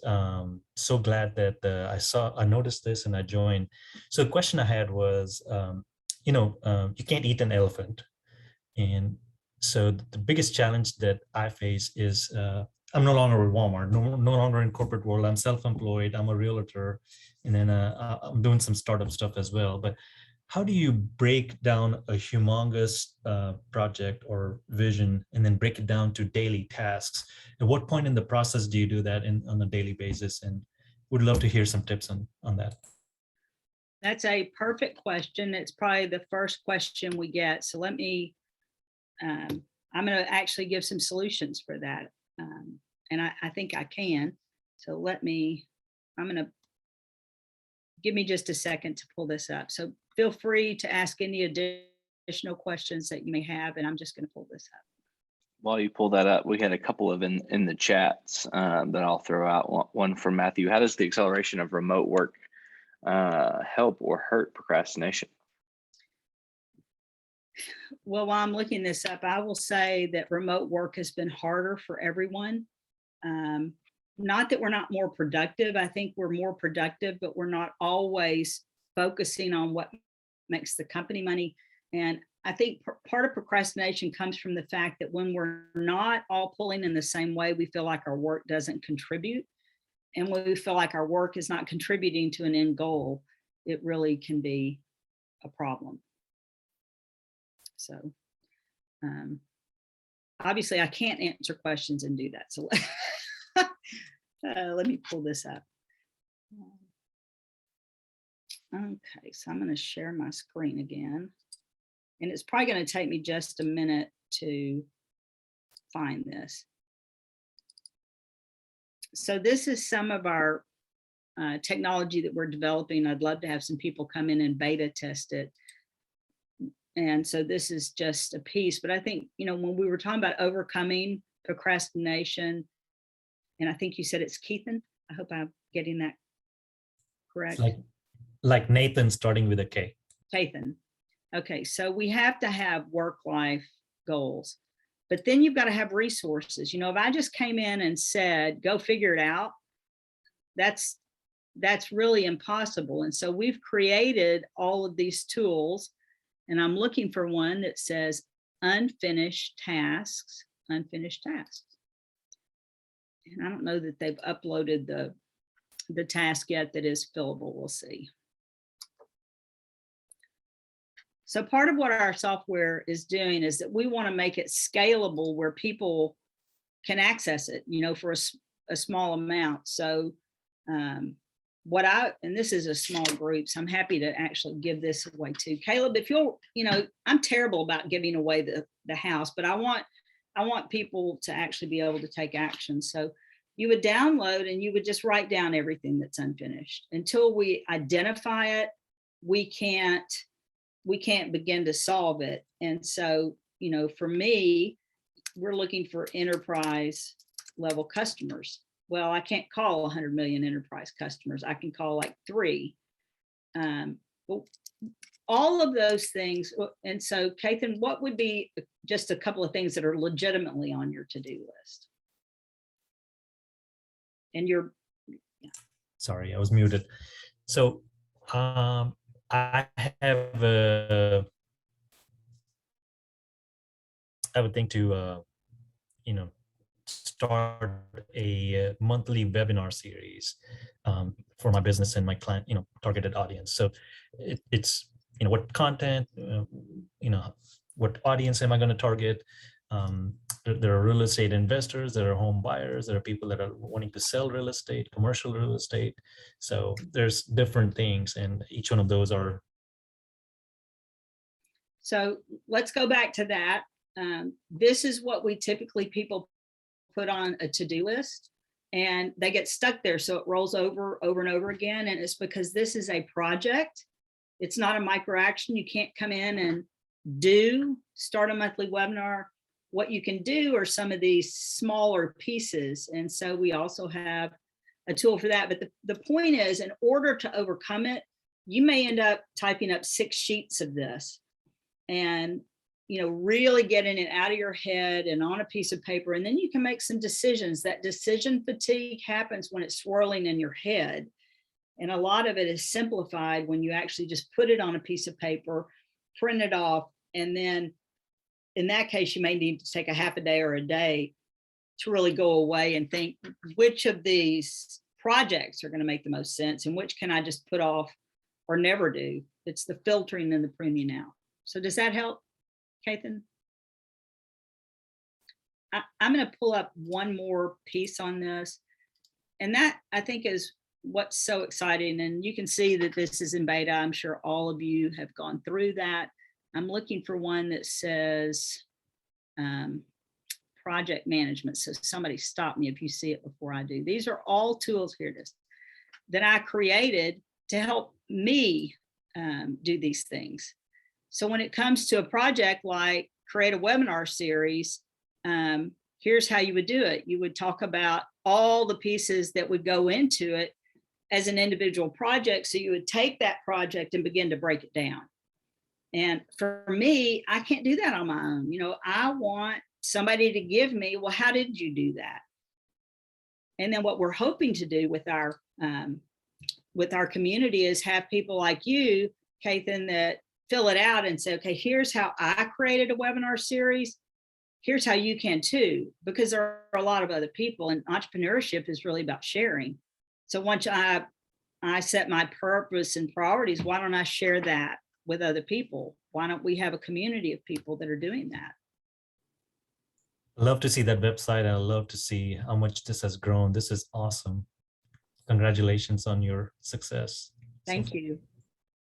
so glad that I noticed this and I joined. So the question I had was, you can't eat an elephant, and so the biggest challenge that I face is I'm no longer with Walmart, no longer in corporate world. I'm self-employed. I'm a realtor, and then I'm doing some startup stuff as well. But how do you break down a humongous project or vision and then break it down to daily tasks? At what point in the process do you do that on a daily basis? And would love to hear some tips on that. That's a perfect question. It's probably the first question we get. So let me, I'm going to actually give some solutions for that. And I think I can. So give me just a second to pull this up. So feel free to ask any additional questions that you may have, and I'm just going to pull this up. While you pull that up, we had a couple of in the chats that I'll throw out. One from Matthew. How does the acceleration of remote work help or hurt procrastination? Well, while I'm looking this up, I will say that remote work has been harder for everyone. Not that we're not more productive. I think we're more productive, but we're not always focusing on what makes the company money. And I think part of procrastination comes from the fact that when we're not all pulling in the same way, we feel like our work doesn't contribute. And when we feel like our work is not contributing to an end goal, it really can be a problem. So obviously I can't answer questions and do that. So let me pull this up. Okay, so I'm going to share my screen again. And it's probably going to take me just a minute to find this. So this is some of our technology that we're developing. I'd love to have some people come in and beta test it. And so this is just a piece, but I think, when we were talking about overcoming procrastination, and I think you said it's Keithan. I hope I'm getting that correct. Like Nathan starting with a K. Keithan. Okay, so we have to have work-life goals, but then you've got to have resources. If I just came in and said, go figure it out, that's really impossible. And so we've created all of these tools. And I'm looking for one that says unfinished tasks. And I don't know that they've uploaded the task yet that is fillable. We'll see. So part of what our software is doing is that we want to make it scalable where people can access it, for a small amount. So and this is a small group, so I'm happy to actually give this away too. Caleb, if you'll, I'm terrible about giving away the house, but I want people to actually be able to take action. So you would download and you would just write down everything that's unfinished. Until we identify it, we can't begin to solve it. And so, for me, we're looking for enterprise level customers. Well, I can't call 100 million enterprise customers. I can call like 3. But all of those things. And so, Keithan, what would be just a couple of things that are legitimately on your to-do list? And you're. Yeah. Sorry, I was muted. So I have a thing to, start a monthly webinar series for my business and my client, targeted audience. So it's, what content, what audience am I going to target? There are real estate investors, there are home buyers, there are people that are wanting to sell real estate, commercial real estate. So there's different things, and each one of those are. So let's go back to that. This is what we typically people put on a to-do list, and they get stuck there. So it rolls over and over again. And it's because this is a project. It's not a micro action. You can't come in and start a monthly webinar. What you can do are some of these smaller pieces. And so we also have a tool for that. But the point is, in order to overcome it, you may end up typing up 6 sheets of this and really getting it out of your head and on a piece of paper. And then you can make some decisions. That decision fatigue happens when it's swirling in your head. And a lot of it is simplified when you actually just put it on a piece of paper, print it off. And then in that case, you may need to take a half a day or a day to really go away and think, which of these projects are going to make the most sense and which can I just put off or never do? It's the filtering and the pruning out. So does that help, Keithan? I'm going to pull up one more piece on this. And that, I think, is what's so exciting. And you can see that this is in beta. I'm sure all of you have gone through that. I'm looking for one that says project management. So somebody stop me if you see it before I do. These are all tools, here it is, that I created to help me do these things. So when it comes to a project like create a webinar series, here's how you would do it. You would talk about all the pieces that would go into it as an individual project. So you would take that project and begin to break it down. And for me, I can't do that on my own. I want somebody to give me, well, how did you do that? And then what we're hoping to do with our community is have people like you, Kathan, that fill it out and say, okay, here's how I created a webinar series. Here's how you can too, because there are a lot of other people, and entrepreneurship is really about sharing. So once I set my purpose and priorities, why don't I share that with other people? Why don't we have a community of people that are doing that? I love to see that website, and I love to see how much this has grown. This is awesome. Congratulations on your success. Thank you.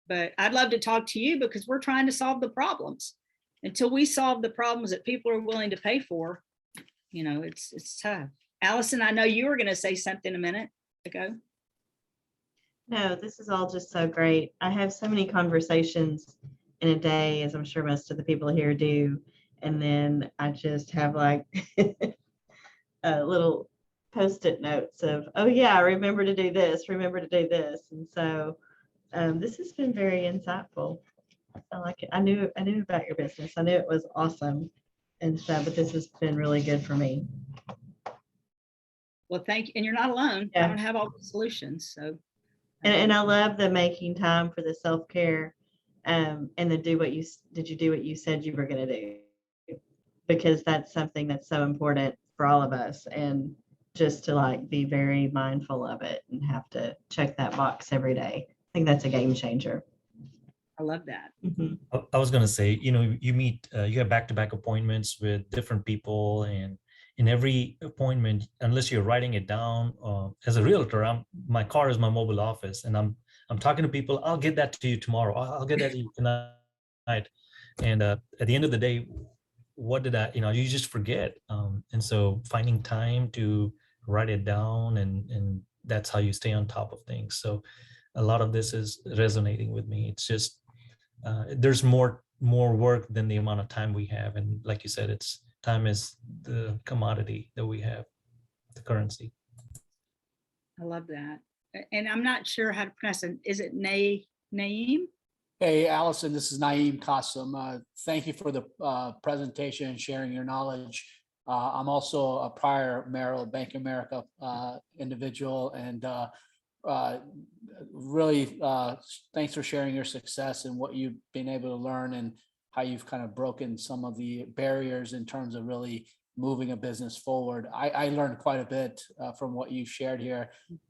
But I'd love to talk to you because we're trying to solve the problems. Until we solve the problems that people are willing to pay for, it's tough. Allyson, I know you were going to say something a minute ago. No, this is all just so great. I have so many conversations in a day, as I'm sure most of the people here do. And then I just have like little Post-it notes of, oh yeah, remember to do this, remember to do this. And so this has been very insightful. I like it. I knew about your business. I knew it was awesome. And so, but this has been really good for me. Well, thank you. And you're not alone. Yeah. I don't have all the solutions. So and I love the making time for the self-care and the do what you said you were going to do, because that's something that's so important for all of us, and just to like be very mindful of it and have to check that box every day. I think that's a game changer. I love that. Mm-hmm. I was going to say, you meet, you have back-to-back appointments with different people, and in every appointment, unless you're writing it down, as a realtor, my car is my mobile office, and I'm talking to people. I'll get that to you tomorrow. I'll get that to you tonight. And at the end of the day, what did I, you just forget. And so finding time to write it down, and that's how you stay on top of things. So a lot of this is resonating with me. It's just, there's more work than the amount of time we have. And like you said, time is the commodity that we have, the currency. I love that. And I'm not sure how to pronounce it. Is it Naeem? Hey, Allyson, this is Naeem Qasim. Thank you for the presentation and sharing your knowledge. I'm also a prior Merrill Bank of America individual, and really thanks for sharing your success and what you've been able to learn, and how you've kind of broken some of the barriers in terms of really moving a business forward. I learned quite a bit from what you shared here.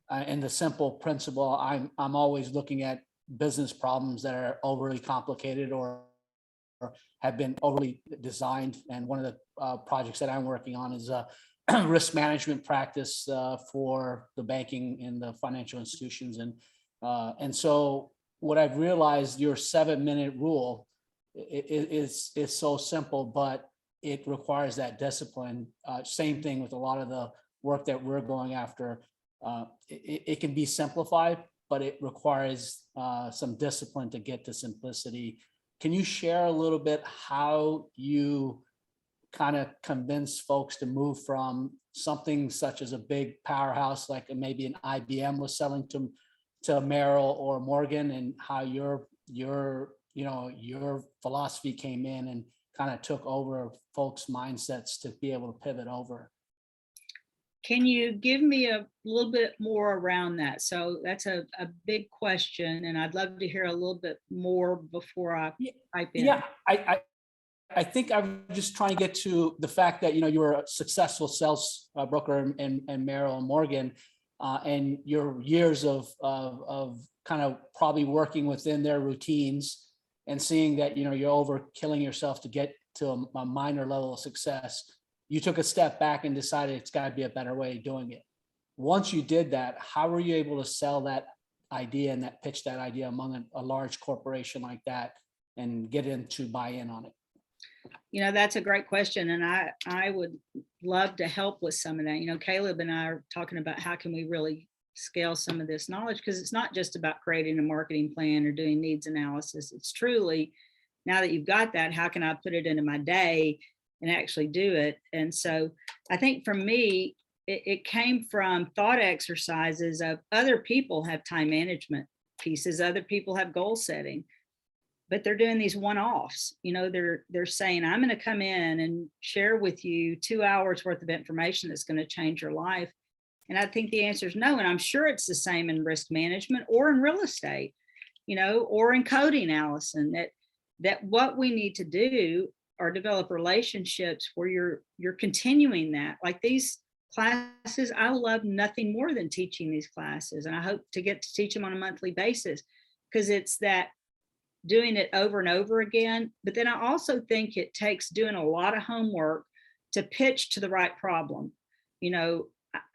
And the simple principle, I'm always looking at business problems that are overly complicated or have been overly designed. And one of the projects that I'm working on is a risk management practice for the banking and the financial institutions. And so what I've realized, your 7-minute rule is so simple, but it requires that discipline. Same thing with a lot of the work that we're going after. It can be simplified, but it requires some discipline to get to simplicity. Can you share a little bit how you kind of convince folks to move from something such as a big powerhouse like maybe an IBM was selling to Merrill or Morgan, and how your philosophy came in and kind of took over folks' mindsets to be able to pivot over? Can you give me a little bit more around that? So that's a big question, and I'd love to hear a little bit more before I type in. Yeah, I think I'm just trying to get to the fact that you were a successful sales broker in Merrill and Morgan, and your years of kind of probably working within their routines and seeing that you're over killing yourself to get to a minor level of success. You took a step back and decided it's got to be a better way of doing it. Once you did that, how were you able to sell that idea and pitch that idea among a large corporation like that and get them to buy in on it? That's a great question. And I would love to help with some of that. Caleb and I are talking about how can we really scale some of this knowledge, because it's not just about creating a marketing plan or doing needs analysis. It's truly, now that you've got that, how can I put it into my day and actually do it. And so I think for me, it came from thought exercises of other people have time management pieces, other people have goal setting, but they're doing these one-offs. You know, they're saying, I'm going to come in and share with you 2 hours worth of information that's going to change your life. And I think the answer is no. And I'm sure it's the same in risk management or in real estate, you know, or in coding, Allyson, that what we need to do are develop relationships where you're continuing that. Like these classes, I love nothing more than teaching these classes. And I hope to get to teach them on a monthly basis, because it's that doing it over and over again. But then I also think it takes doing a lot of homework to pitch to the right problem. You know,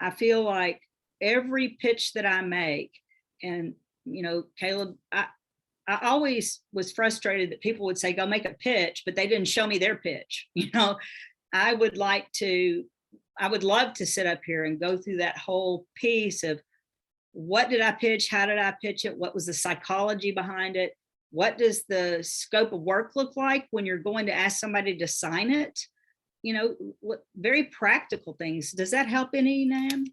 I feel like every pitch that I make, and, you know, Caleb, I always was frustrated that people would say, go make a pitch, but they didn't show me their pitch. You know, I would love to sit up here and go through that whole piece of what did I pitch? How did I pitch it? What was the psychology behind it? What does the scope of work look like when you're going to ask somebody to sign it? You know, very practical things. Does that help any, Nam?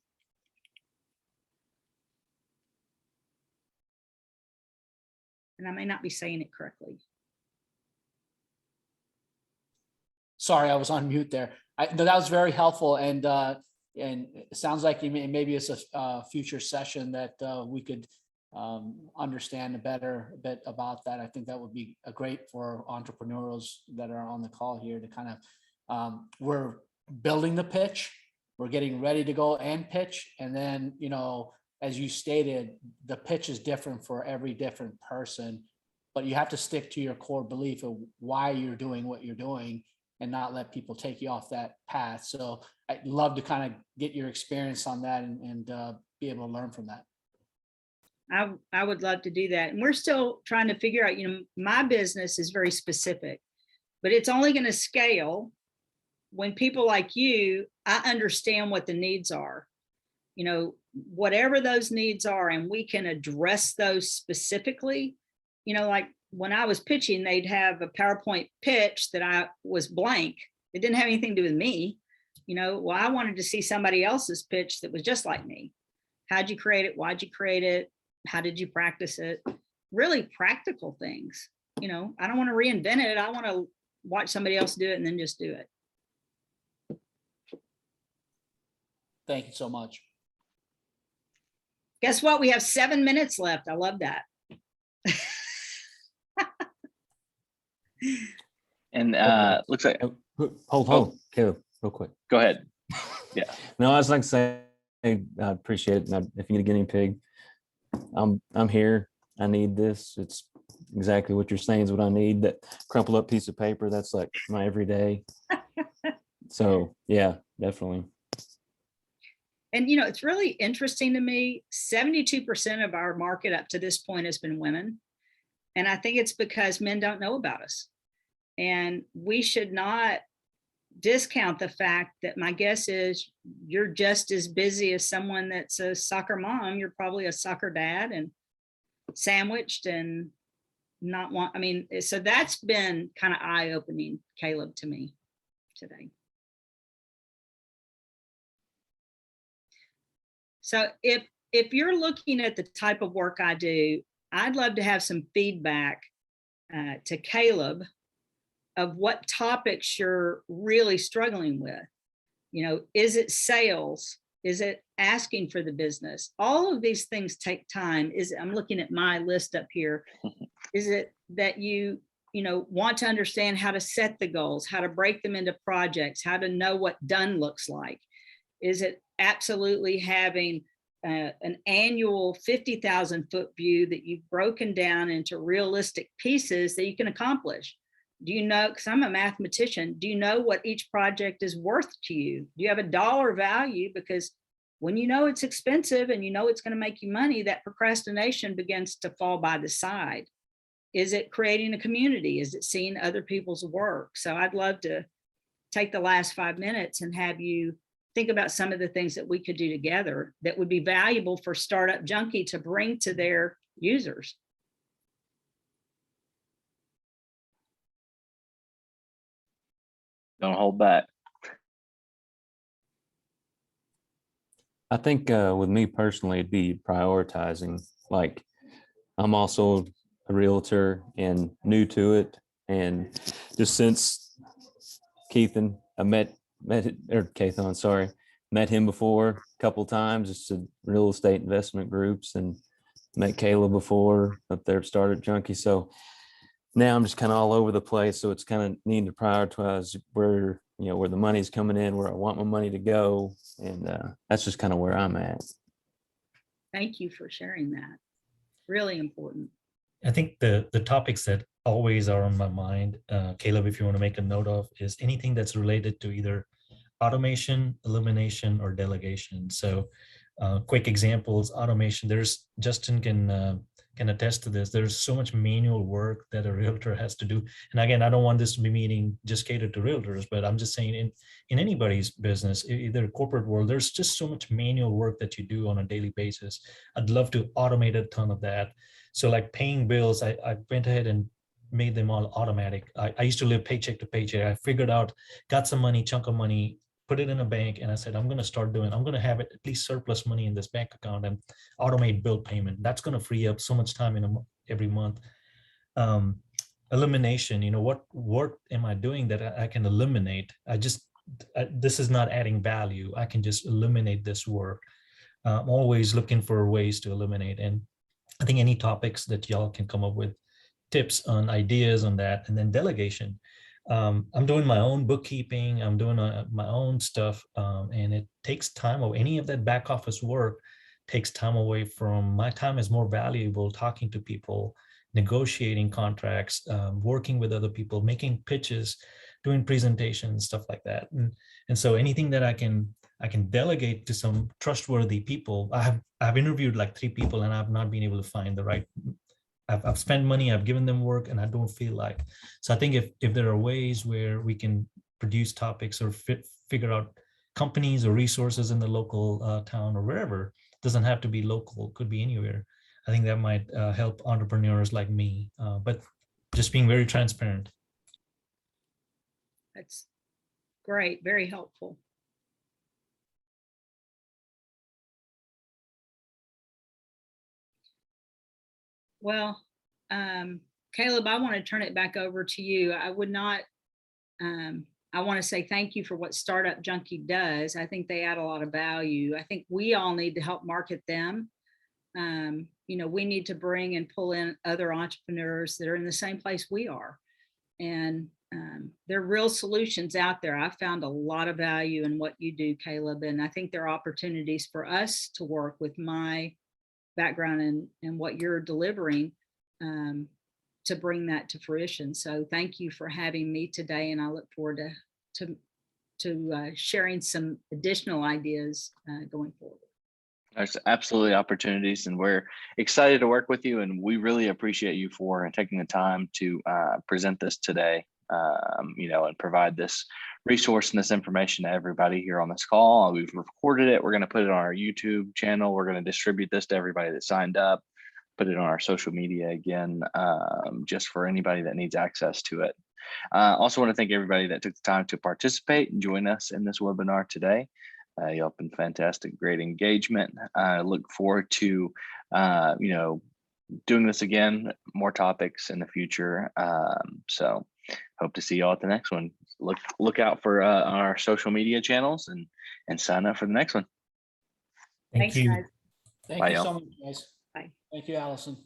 And I may not be saying it correctly. Sorry, I was on mute there. That was very helpful, and it sounds like maybe it's a future session that we could understand a bit about that. I think that would be great for entrepreneurs that are on the call here to kind of, we're building the pitch, we're getting ready to go and pitch, and then, you know, as you stated, the pitch is different for every different person, but you have to stick to your core belief of why you're doing what you're doing and not let people take you off that path. So I'd love to kind of get your experience on that and be able to learn from that. I would love to do that. And we're still trying to figure out, you know, my business is very specific, but it's only going to scale when people like you, I understand what the needs are, you know, whatever those needs are, and we can address those specifically. You know, like when I was pitching, they'd have a PowerPoint pitch that I was blank. It didn't have anything to do with me. You know, well, I wanted to see somebody else's pitch that was just like me. How'd you create it? Why'd you create it? How did you practice it? Really practical things. You know, I don't want to reinvent it. I want to watch somebody else do it and then just do it. Thank you so much. Guess what? We have 7 minutes left. I love that. And looks like, Hold, Caleb, real quick. go ahead. Yeah. No, I was like saying, I appreciate it. And if you need a guinea pig, I'm here. I need this. It's exactly what you're saying is what I need. That crumpled up piece of paper. That's like my everyday. So yeah, definitely. And, you know, it's really interesting to me, 72% of our market up to this point has been women. And I think it's because men don't know about us. And we should not discount the fact that my guess is you're just as busy as someone that's a soccer mom. You're probably a soccer dad and sandwiched and not want, I mean, so that's been kind of eye-opening, Caleb, to me today. So if you're looking at the type of work I do, I'd love to have some feedback to Caleb of what topics you're really struggling with. You know, is it sales? Is it asking for the business? All of these things take time. I'm looking at my list up here. Is it that you want to understand how to set the goals, how to break them into projects, how to know what done looks like? Is it absolutely having an annual 50,000 foot view that you've broken down into realistic pieces that you can accomplish? Do you know, because I'm a mathematician, do you know what each project is worth to you? Do you have a dollar value? Because when you know it's expensive and you know it's going to make you money, that procrastination begins to fall by the side. Is it creating a community? Is it seeing other people's work? So I'd love to take the last 5 minutes and have you think about some of the things that we could do together that would be valuable for Startup Junkie to bring to their users. Don't hold back. I think with me personally, it'd be prioritizing. Like, I'm also a realtor and new to it, and just since Keithan, I met Keithan, sorry, met him before a couple times, just to real estate investment groups, and met Kayla before up there at Startup Junkie. So now I'm just kind of all over the place. So it's kind of needing to prioritize where, you know, where the money's coming in, where I want my money to go. And that's just kind of where I'm at. Thank you for sharing that. Really important. I think the topics that always are on my mind, Caleb, if you want to make a note of, is anything that's related to either automation, elimination, or delegation. So quick examples, automation, there's Justin can attest to this. There's so much manual work that a realtor has to do. And again, I don't want this to be meeting just catered to realtors, but I'm just saying in anybody's business, either corporate world, there's just so much manual work that you do on a daily basis. I'd love to automate a ton of that. So like paying bills, I went ahead and made them all automatic. I used to live paycheck to paycheck. I figured out, got some money, chunk of money, put it in a bank, and I said, I'm going to have it at least surplus money in this bank account and automate bill payment. That's going to free up so much time every month. Elimination, you know, what work am I doing that I can eliminate? This is not adding value. I can just eliminate this work. I'm always looking for ways to eliminate. And I think any topics that y'all can come up with, tips on ideas on that. And then delegation. I'm doing my own bookkeeping. I'm doing my own stuff. And it takes time away. Any of that back office work takes time away from my time is more valuable talking to people, negotiating contracts, working with other people, making pitches, doing presentations, stuff like that. And so anything that I can delegate to some trustworthy people. I've interviewed like 3 people and I've not been able to find the right. I've spent money, I've given them work, and I don't feel like. So I think if there are ways where we can produce topics or figure out companies or resources in the local town or wherever, it doesn't have to be local, could be anywhere. I think that might help entrepreneurs like me, but just being very transparent. That's great, very helpful. Well, Caleb, I want to turn it back over to you. I would not, I want to say thank you for what Startup Junkie does. I think they add a lot of value. I think we all need to help market them. You know, we need to bring and pull in other entrepreneurs that are in the same place we are. And there are real solutions out there. I found a lot of value in what you do, Caleb. And I think there are opportunities for us to work with my background and what you're delivering to bring that to fruition. So thank you for having me today. And I look forward to sharing some additional ideas going forward. There's absolutely opportunities, and we're excited to work with you. And we really appreciate you for taking the time to present this today, you know, and provide this resource and this information to everybody here on this call. We've recorded it. We're going to put it on our YouTube channel. We're going to distribute this to everybody that signed up, put it on our social media again, just for anybody that needs access to it. Also want to thank everybody that took the time to participate and join us in this webinar today. Y'all have been fantastic, great engagement. I look forward to, you know, doing this again, more topics in the future. So hope to see y'all at the next one. Look out for our social media channels and sign up for the next one. Thank you. Guys. Thank Bye, you y'all. so much, guys. Bye. Thank you, Allyson.